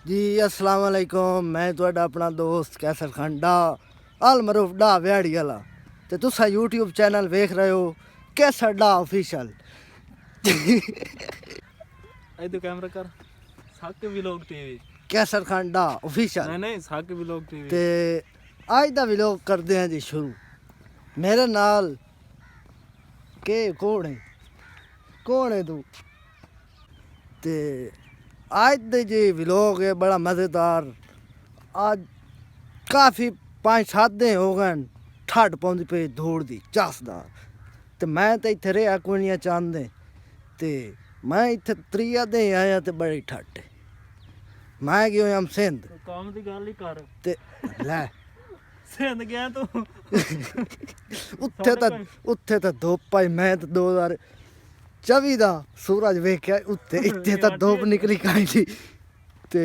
जी अस्सलाम वालेकुम। मैं तुहाडा अपना दोस्त कैसर खांडा अल मरूफ डा व्याड़ी वाला ते तुसा यूट्यूब चैनल वेख रहे हो कैसर डा ऑफिशियल। इधर कैमरा कर साके व्लॉग टीवी। कैसर खांडा ऑफिशियल नहीं साके व्लॉग टीवी ते आज दा व्लॉग करदे हैं जी शुरू। मेरे नाल के कौन है तू ते आज दे जी व्लॉग है बड़ा मज़ेदार। आज काफ़ी 5-7 दिन हो गए ठंड पौंदी पे धूड़ दी चसदा ते मैं तो इत्थे रेहा कोई नहीं चाहते ते मैं इत्थे 3 दिन आया ते बड़ी ठंड है। मैं गयो हम सिंध काम दी गल ही कर ते लै सिंध गया तू उत्थे तो धुप्प आई। मैं तो 2024 दा सूरज वेख्या उत्थे इत्थे तो धुप्प निकली काई थी ते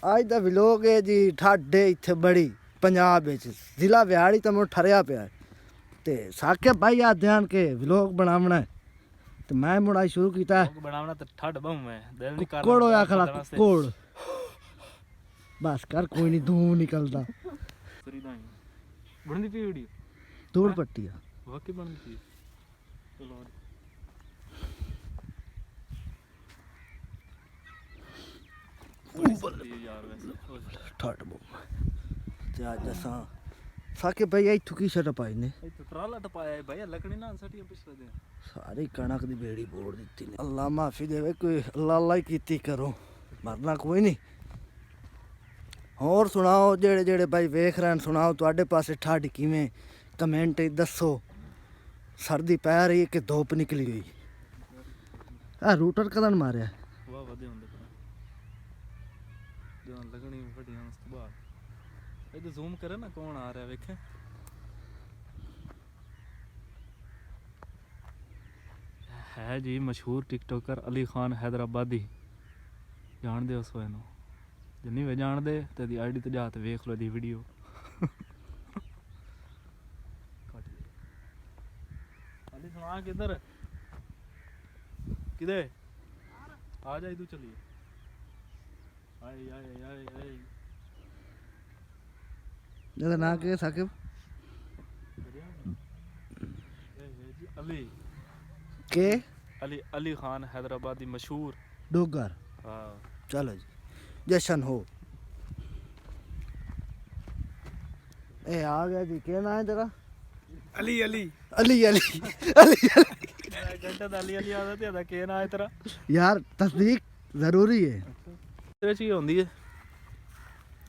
आज दा व्लॉग है जी ठंड है इत्थे बड़ी पंजाब विच जिला व्याड़ी तो मैं ठरिया पिया ते साके भाई आ ध्यान के व्लॉग बनावना है ते मैं मुड़ा शुरू कीता बनावना तो ठंड बहु मैं दिल नहीं कर कुक्कड़ होया खला कुक्कड़ बस कर कोई नहीं धूं निकलदा बनदी पई वीडियो धूड़ पट्टी आ वाकई बनदी पई चलो यार वैसे ठंड बहुत ते अज असां साके भाई इत्थों की शट पाई ने इत्थे ट्राला टपाया है भैया लकड़ी ना सटिया पिछले दिन सारी कणक दी बेड़ी बोड़ दी ने। अल्लाह माफी देवे कोई अल्लाह अल्लाह ही कीती करो मरना कोई नहीं। और सुनाओ जेड़े जेड़े भाई वेख रहे हैं सुनाओ तुहाडे पासे ठंड किवें कमेंट दसो। सर्दी पै रही है कि धुप निकली गई। आ रूटर कदन मारिया वाह वधे हुंदे पर जो लगनी वड्डियां उस तो बाद इधर जूम करे ना कौन आ रहा है वेखे है जी मशहूर टिकटॉकर अली खान हैदराबादी जान दे उस वे जे नहीं वे जान दे ते दी आईडी ते जा ते वेख लो दी वीडियो अली सुना किधर किधे आ जा इधर चलिए आए आए आए आए जदा ना के साकिब अली के अली अली खान हैदराबादी मशहूर डोगर। हाँ चलो जी जशन हो ए आ गया जी क्या नाम है तेरा अली अली अली अली अली घंटा अली अली आदा ते दा के ना है तेरा यार तस्दीक जरूरी है। तेरे च ही होंदी है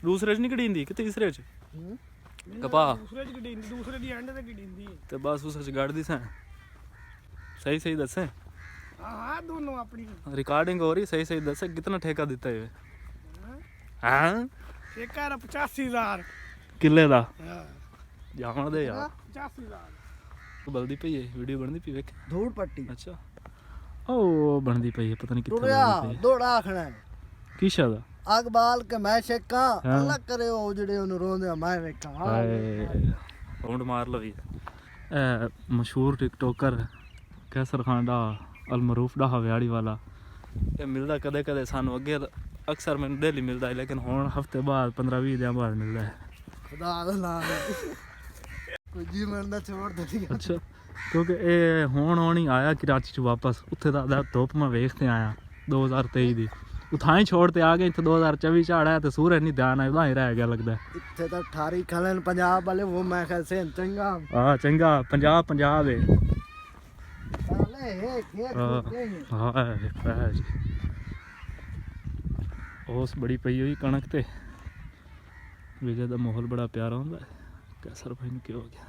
दूसरे च नहीं कढ़ींदी कि तीसरे च कपा दूसरे च गडींदी दूसरे दी एंड ते गडींदी ते बस उस च गढ़दी सैं सही सही दसे हां दोनों अपनी रिकॉर्डिंग हो रही सही सही दसे कितना ठेका दिता है हां ठेका 85,000 किले दा हां जावण दे यार 85,000 बल्दी पई है वीडियो बनदी पई वेख धूड़ पट्टी अच्छा ओ बनदी पई है पता नहीं कित्थे टुरिया बनदी पई दौड़ा आखना है किशा दा अग बाल के मैं शेका हाँ। अल्लाह करे ओ जेड़े ओनु रोंदे मैं वेखा राउंड मार लो ये मशहूर टिकटॉकर कैसर खांडा अल मरूफ डा हव्याड़ी वाला ये मिलदा कदे कदे सानू अगे अक्सर मैंने डेली मिलदा है लेकिन हुण हफ्ते बाद 15-20 दिन बाद मिलदा है खुदा दा नाम कोई जी मरना छोड़ दे। अच्छा क्योंकि ये हुण ही आया कराची च वापस उत्थे दा धुप मैं वेखते आया 2023 दी उठाई छोड़ ते आ गए इत्थे 2024 च आया ते सूरज नहीं ध्यान आया उदा ही रह गया लगदा है इत्थे तो ठारी खलन पंजाब वाले वो मैं कह से चंगा हां चंगा पंजाब है साले हे खेत हाँ जी ओस बड़ी पई हुई कणक ते विजय का माहौल बड़ा प्यारा होंदा है। कैसर भाई ने क्या हो गया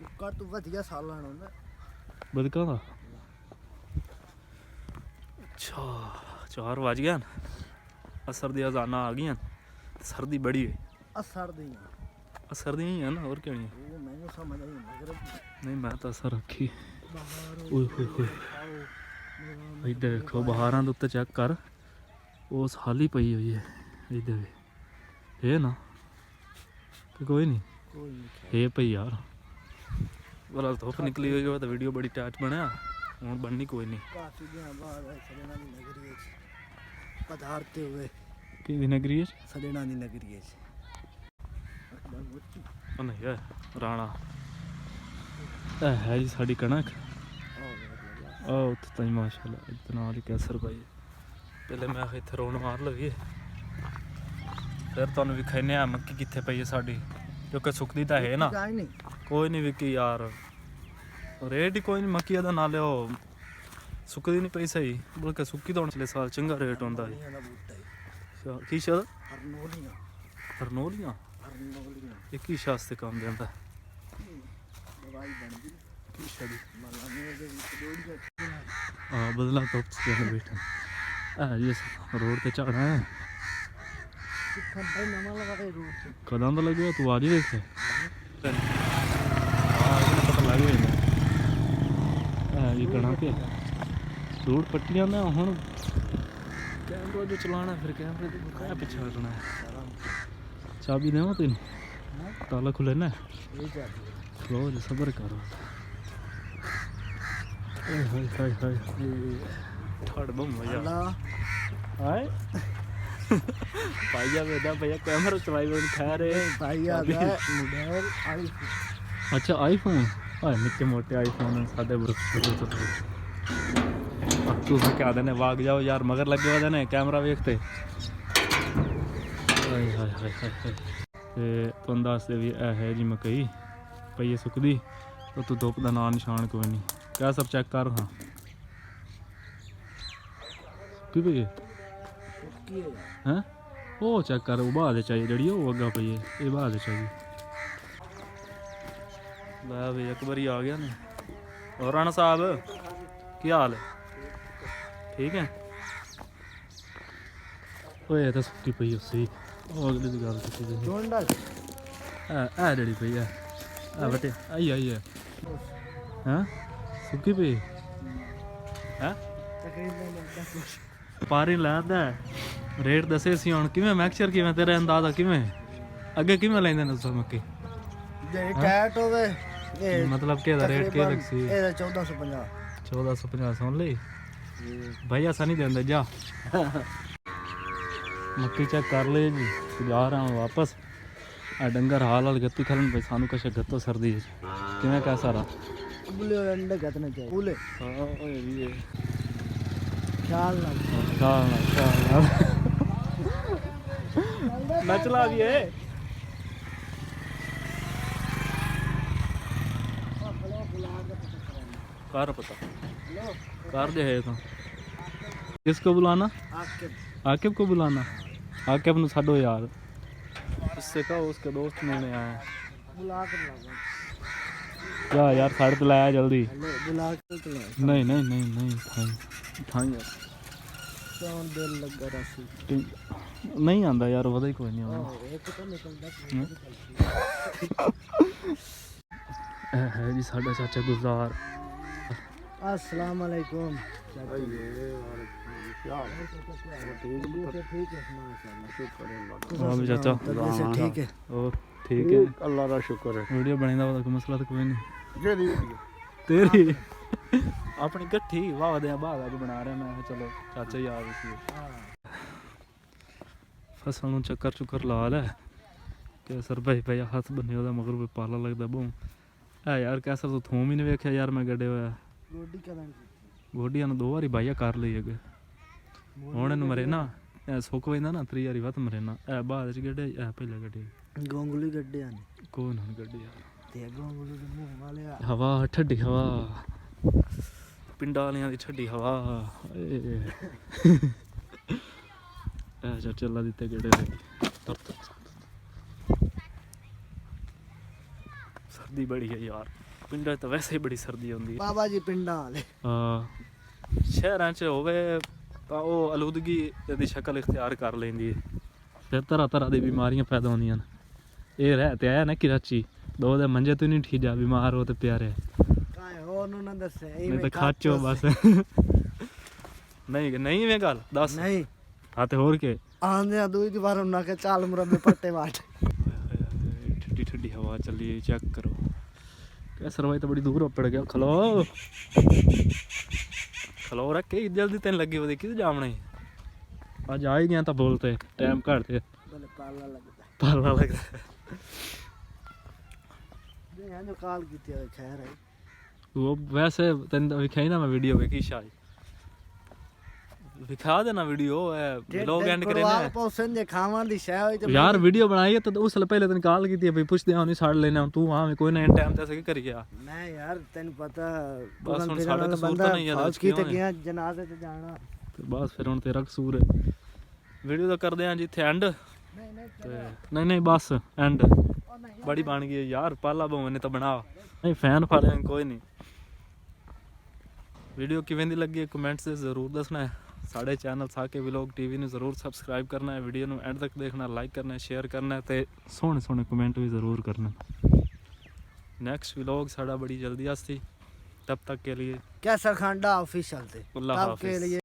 कुकर तू वधिया सालन होंदा बदका दा अच्छा 4 बज गया असर दी अजाना आ गई सर्दी बड़ी है असर दी असर दी है ना और क्या नहीं वो मैंने समझ आई मगर नहीं मैं तो असर रखी ओए होए होए भाई देखो बहारां दे उत्ते चेक कर उस हाली पई हुई है इधर है ना कि कोई नहीं है पई यार वाला धुप निकली हुई है तो वीडियो बड़ी टाइट बनया हुण बननी कोई नहीं काफी दिन बाद सजना दी नगरी ਪਧਾਰਤੇ ਹੋਏ ਕੀ ਨਗਰੀ ਹੈ ਸਜਣਾ ਦੀ ਨਗਰੀ ਹੈ ਉਹ ਨਹੀਂ ਹੈ ਰਾਣਾ ਇਹ ਹੈ ਜੀ ਸਾਡੀ ਕਣਕ ਉਹ ਉੱਥੇ ਤਾਂ ਮਾਸ਼ਾਅੱਲਾ ਇਤਨਾ ਵਾਲੀ ਕੈਸਰ ਪਾਈ ਪਹਿਲੇ ਮੈਂ ਇੱਥੇ ਰੋਣ ਮਾਰ ਲਈਏ ਫਿਰ ਤੁਹਾਨੂੰ ਵਿਖਾਉਂਦੇ ਆ ਮੱਕੀ ਕਿੱਥੇ ਪਈ ਹੈ ਸਾਡੀ ਕਿਉਂਕਿ ਸੁੱਕਦੀ ਤਾਂ ਹੈ ਨਾ ਜਾਈ ਨਹੀਂ ਕੋਈ ਨਹੀਂ ਵਿਕੀ ਯਾਰ ਰੇਟ ਹੀ ਕੋਈ ਨਹੀਂ ਮੱਕੀ ਦਾ ਨਾਲੇ ਉਹ ਸੁੱਕਦੀ ਨਹੀਂ ਪਈ ਸਹੀ ਬਲਕਿ ਸੁੱਕੀ ਤਾਂ ਹੁਣ ਪਿਛਲੇ ਸਾਲ ਚੰਗਾ ਰੇਟ ਹੁੰਦਾ ਸੀ ਇਹਦਾ ਬੂਟਾ ਹੈ ਕੀ ਸ਼ਾਇਦ ਹਰਨੋਲੀਆਂ ਹਰਨੋਲੀਆਂ ਹਰਨੋਲੀਆਂ ਇਹ ਕੀ ਸ਼ਾਸਤੇ ਕੰਮ ਦਿੰਦਾ ਦਵਾਈ ਬਣਦੀ ਕੀ ਸ਼ਾਦੀ ਮਲਾਨੇ ਦੇ ਵਿੱਚ ਡੋੜੀ ਹਾਂ ਬਦਲਾ ਤੋਂ ਚੱਲ ਬੈਠਾ ਆ ਜੀ ਰੋਡ ਤੇ ਚੜਨਾ ਹੈ ਸਿੱਖਾਂ ਭਾਈ ਨਵਾਂ ਲਗਾ ਕੇ ਰੂਟ ਤੇ ਕਦੋਂ ਦਾ ਲੱਗਿਆ ਤੂੰ ਆ ਜੀ ਵੇਖ ਹਾਂ ਇਹਨੂੰ ਪਤਾ ਲੱਗ ਗਿਆ ਆ ਇਹ ਕਣਾ ਕੇ ਰੋਡ ਪੱਟੀਆਂ ਨਾ ਹੁਣ ਕੈਮਰਾ ਜੋ ਚਲਾਣਾ ਫਿਰ ਕੈਮਰੇ ਤੇ ਕਾਇਆ ਪਿੱਛੇ ਹਟਣਾ ਚਾਬੀ ਦੇਵਾਂ ਤੈਨੂੰ ਤਾਲਾ ਖੁੱਲੇ ਨਾ ਇਹ ਜਾਂਦੀ ਖਲੋ ਜੇ ਸਬਰ ਕਰ ਓਏ ਹਾਏ ਹਾਏ ਹਾਏ ਠੜ ਬਮ ਮਜ਼ਾ ਅੱਲਾ ਹਾਏ ਭਾਈਆ ਵੇਦਾ ਭਈਆ ਕੈਮਰਾ ਚਲਾਈ ਵੇ ਖਾ ਰਹੇ ਭਾਈ ਆ ਗਿਆ ਮੋਬਾਈਲ ਆਈ ਅੱਛਾ ਆਈਫੋਨ ਹਾਏ ਨਿੱਕੇ ਮੋਟੇ ਆਈਫੋਨ ਸਾਡੇ ਬਰਫ ਤੂੰ ਕਿਆ ਦੇਨੇ ਵਾਗ ਜਾਓ ਯਾਰ ਮਗਰ ਲੱਗੇ ਹੋਏ ਨੇ ਕੈਮਰਾ ਵੇਖਤੇ ਹਾਏ ਹਾਏ ਹਾਏ ਹਾਏ ਤੇ ਤੁਹਾਨੂੰ ਦੱਸਦੇ ਵੀ ਇਹ ਹੈ ਜੀ ਮਕਈ ਪਈ ਸੁੱਕਦੀ ਤਾਂ ਤੂੰ ਧੁੱਪ ਦਾ ਨਾਂ ਨਿਸ਼ਾਨ ਕੋਈ ਨਹੀਂ ਕਿਆ ਸਭ ਚੈੱਕ ਕਰ ਹਾਂ ਕੀ ਪਈ ਕੀ ਹੈ ਹੈਂ ਉਹ ਚੈੱਕ ਕਰ ਉਹ ਬਾਅਦ ਚਾਹੀਏ ਜਿਹੜੀ ਉਹ ਅੱਗਾ ਪਈ ਹੈ ਇਹ ਬਾਅਦ ਚਾਹੀਏ ਲੈ ਵੀ ਇੱਕ ਵਾਰੀ ਆ ਗਿਆ ਨੇ ਹੋਰ ਰਾਣਾ ਸਾਹਿਬ ਕੀ ਹਾਲ ਹੈ ਠੀਕ ਹੈ ਓਏ ਇਹ ਤਾਂ ਸੁੱਕੀ ਪਈ ਉਸੇ ਉਹ ਅਗਲੀ ਦੀ ਗੱਲ ਕੀਤੀ ਤੁਸੀਂ ਢੋਂਡਾ ਆ ਜਿਹੜੀ ਪਈ ਆ ਆ ਬਟੇ ਆਈ ਆਈ ਹੈ ਹਾਂ ਸੁੱਕੀ ਪਈ ਹੈ ਤਕਰੀਬਨ ਲੱਗਦਾ ਕੁਛ ਪਾਰੀ ਲੈਂਦਾ ਰੇਟ ਦੱਸੇ ਸੀ ਹੁਣ ਕਿਵੇਂ ਮੈਕਸਚਰ ਕਿਵੇਂ ਤੇਰਾ ਅੰਦਾਜ਼ਾ ਕਿਵੇਂ ਅੱਗੇ ਕਿਵੇਂ ਲੈਂਦੇ ਨੇ ਤੁਸੀਂ ਮੱਕੀ ਜੇ ਟੈਟ ਹੋਵੇ ਇਹ ਮਤਲਬ ਕਿ ਇਹਦਾ ਰੇਟ ਕੀ ਲੱਗ ਸੀ ਇਹਦਾ 1450 1450 ਸੁਣ ਲਈ ਭਾਈ ਐਸਾ ਨਹੀਂ ਦਿੰਦੇ ਜਾ ਮੱਕੀ ਚੈੱਕ ਕਰ ਲੈ ਜੀ ਜਾ ਰਹਾ ਹਾਂ ਵਾਪਸ ਆ ਡੰਗਰ ਹਾਲ ਗੱਤੀ ਖਲਣ ਪਈ ਸਾਨੂੰ ਕੁਛ ਗੱਤੋ ਸਰਦੀ ਕਿਵੇਂ ਕਾ ਸਾਰਾ ਬੁਲੇ ਅੰਡੇ ਗਤਨੇ ਚਾਹੀਏ ਬੁਲੇ ਹਾਂ ਓਏ ਵੀ ਇਹ ਖਿਆਲ ਨਾਲ ਖਾ ਨੱਚ ਲਾ ਵੀ ਏ कर पता कर दे है तो किसको बुलाना आकिब को बुलाना आकिब ने छो यार उससे कहो उसके दोस्त मिलने आए बुला कर लाओ क्या यार साढ़े तो लाया जल्दी बुला कर लाओ नहीं नहीं नहीं नहीं उठाई यार कौन दिल लगा रसी नहीं आंदा यार वदा ही कोई नहीं आंदा एक तो निकलदा है जी साडा चाचा गुलजार अस्सलाम वालेकुम हाँ भी चाचा ठीक है और ठीक है ਅੱਲਾ ਦਾ ਸ਼ੁਕਰ ਹੈ वीडियो बनेदा ओदा कोई मसला तो कोई नहीं ਜਿਹੜੀ तेरी अपनी गट्ठी वाह दे बाद आज बना रहे मैं चलो चाचा ही आ गए फसल ਨੂੰ ਚੱਕਰ ਚੁੱਕਰ ਲਾ ਲੈ ਕਿ ਸਰ ਭਾਈ ਭਾਈ ਹੱਥ ਬੰਨੇ ਉਹਦਾ ਮਗਰ ਵੀ ਪਾਲਾ ਲੱਗਦਾ ਬੂ ਆ ਯਾਰ ਕੈਸਰ ਤੋਂ ਥੂਮ ਹੀ ਨਹੀਂ ਵੇਖਿਆ ਯਾਰ ਮੈਂ ਗੱਡੇ ਹੋਇਆ ਗੋਡੀ ਕਰਨ ਗੋਡੀਆਂ ਨੂੰ 2 ਵਾਰੀ ਬਾਈਆ ਕਰ ਲਈ ਅੱਗੇ ਹੁਣ ਇਹਨੂੰ ਮਰੇ ਨਾ ਇਹ ਸੁੱਕ ਵੈਂਦਾ ਨਾ 3 ਵਾਰੀ ਵੱਧ ਮਰੇ ਨਾ ਇਹ ਬਾਅਦ ਚ ਗੱਡੇ ਇਹ ਪਹਿਲੇ ਗੱਡੇ ਗੋਂਗਲੀ ਗੱਡੇ ਆਨੇ ਕੋਈ ਨਾ ਗੱਡੇ ਯਾਰ ਤੇ ਗੋਂਗਲੀ ਦੇ ਮੂੰਹ ਵਾਲੇ ਹਵਾ ਠੱਡੀ ਹਵਾ ਪਿੰਡਾਂ ਵਾਲਿਆਂ ਦੀ ਠੱਡੀ ਹਵਾ ਇਹ ਚਾਚਾ ਲਾ ਦਿੱਤੇ ਗੇੜੇ ਸਰਦੀ ਬੜੀ ਹੈ ਯਾਰ ਪਿੰਡਾਂ 'ਚ ਤਾਂ ਵੈਸੇ ਹੀ ਬੜੀ ਸਰਦੀ ਹੁੰਦੀ ਹੈ ਬਾਬਾ ਜੀ ਪਿੰਡਾਂ ਵਾਲੇ ਸ਼ਹਿਰਾਂ 'ਚ ਹੋਵੇ ਤਾਂ ਉਹ ਆਲੂਦਗੀ ਦੀ ਸ਼ਕਲ ਇਖਤਿਆਰ ਕਰ ਲੈਂਦੀ ਹੈ ਫਿਰ ਤਰ੍ਹਾਂ ਤਰ੍ਹਾਂ ਦੀ ਬਿਮਾਰੀਆਂ ਪੈਦਾ ਹੁੰਦੀਆਂ ਨੇ ਇਹ ਰਹਿ ਤੇ ਆਇਆ ਨਾ ਕਰਾਚੀ ਦੋ ਦੇ ਮੰਜੇ ਤੋਂ ਨਹੀਂ ਠੀਕ ਜਾ ਬਿਮਾਰ ਹੋ ਤੇ ਪਿਆਰੇ ਕਾਏ ਉਹਨੂੰ ਨਾ ਦੱਸੇ ਨਹੀਂ ਤਾਂ ਖਾਚੋ ਬਸ ਨਹੀਂ ਨਹੀਂ ਇਹ ਗੱਲ ਦੱਸ ਨਹੀਂ ਹਾਂ ਤੇ ਹੋਰ ਕੀ ਆਂਦੇ ਦੂਈ ਦੀ ਵਾਰ ਉਹਨਾਂ ਕੇ ਚਾਲ ਮੁਰੱਬੇ ਪੱਟੇ ਵਾਟ ਠੰਡੀ ਠੰਡੀ ਹਵਾ ਚੱਲੀ ਹੈ ਚੈੱਕ ਕਰੋ ਕੈਸਰ ਭਾਈ ਤਾਂ ਬੜੀ ਦੂਰ ਪੜ ਗਿਆ ਖਲੋ ਖਲੋ ਰੱਖ ਕੇ ਜਲਦੀ ਤੈਨੂੰ ਲੱਗੀ ਉਹਦੇ ਕਿਤੇ ਜਾਵਣਾ ਅੱਜ ਆ ਹੀ ਗਿਆ ਤਾਂ ਬੋਲਤੇ ਟਾਈਮ ਘੱਟ ਤੇ ਬਲੇ ਪਾਲਾ ਲੱਗਦਾ ਪਾਲਾ ਲੱਗਦਾ ਦੇ ਹਾਂ ਜੋ ਕਾਲ ਕੀਤੀ ਹੈ ਖੈਰ ਹੈ ਉਹ ਵੈਸੇ ਤੈਨੂੰ ਵਿਖਾਈ ਨਾ ਮੈਂ ਵੀਡੀਓ ਵੇਖੀ ਸ਼ਾਇਦ ਵਿਖਾ ਦੇਣਾ ਵੀਡੀਓ ਵਲੌਗ ਐਂਡ ਕਰੇ ਨਾ ਪੌਸਨ ਜੇ ਖਾਵਾਂ ਦੀ ਸ਼ੈ ਹੋਈ ਤੇ ਯਾਰ ਵੀਡੀਓ ਬਣਾਈ ਹੈ ਤਾਂ ਉਸ ਲਈ ਪਹਿਲੇ ਤੈਨੂੰ ਕਾਲ ਕੀਤੀ ਵੀ ਪੁੱਛਦੇ ਹਾਂ ਨਹੀਂ ਛੱਡ ਲੈਣਾ ਤੂੰ ਆ ਕੋਈ ਨਾ ਟਾਈਮ ਤੇ ਅਸੀਂ ਕਰੀ ਗਿਆ ਮੈਂ ਯਾਰ ਤੈਨੂੰ ਪਤਾ ਬਸ ਹੁਣ ਸਾਡਾ ਕਸੂਰ ਤਾਂ ਨਹੀਂ ਯਾਰ ਕੀ ਤੇ ਗਿਆ ਜਨਾਜ਼ੇ ਤੇ ਜਾਣਾ ਤੇ ਬਸ ਫਿਰ ਹੁਣ ਤੇਰਾ ਕਸੂਰ ਹੈ ਵੀਡੀਓ ਤਾਂ ਕਰਦੇ ਹਾਂ ਜੀ ਇੱਥੇ ਐਂਡ ਨਹੀਂ ਬਸ ਐਂਡ ਬੜੀ ਬਣ ਗਈ ਯਾਰ ਪਾਲਾ ਭਵਨ ਨੇ ਤਾਂ ਬਣਾ ਨਹੀਂ ਫੈਨ ਫਾਲੋਇੰਗ ਕੋਈ ਨਹੀਂ ਵੀਡੀਓ ਕਿਵੇਂ ਦੀ ਲੱਗੀ ਕਮੈਂਟਸ 'ਚ ਜ਼ਰੂਰ ਦੱਸਣਾ ਹੈ ਸਾਡੇ ਚੈਨਲ ਸਾਕੇ ਵਲੌਗ ਟੀਵੀ ਨੂੰ ਜ਼ਰੂਰ ਸਬਸਕ੍ਰਾਈਬ ਕਰਨਾ ਹੈ ਵੀਡੀਓ ਨੂੰ ਐਂਡ ਤੱਕ ਦੇਖਣਾ ਲਾਈਕ ਕਰਨਾ ਸ਼ੇਅਰ ਕਰਨਾ ਤੇ ਸੋਹਣੇ ਸੋਹਣੇ ਕਮੈਂਟ ਵੀ ਜ਼ਰੂਰ ਕਰਨਾ नेक्स्ट व्लॉग साड़ा बड़ी जल्दी आस्ती तब तक के लिए कैसर खांडा ऑफिशियल थे अल्लाह तब के हाफिज़। लिए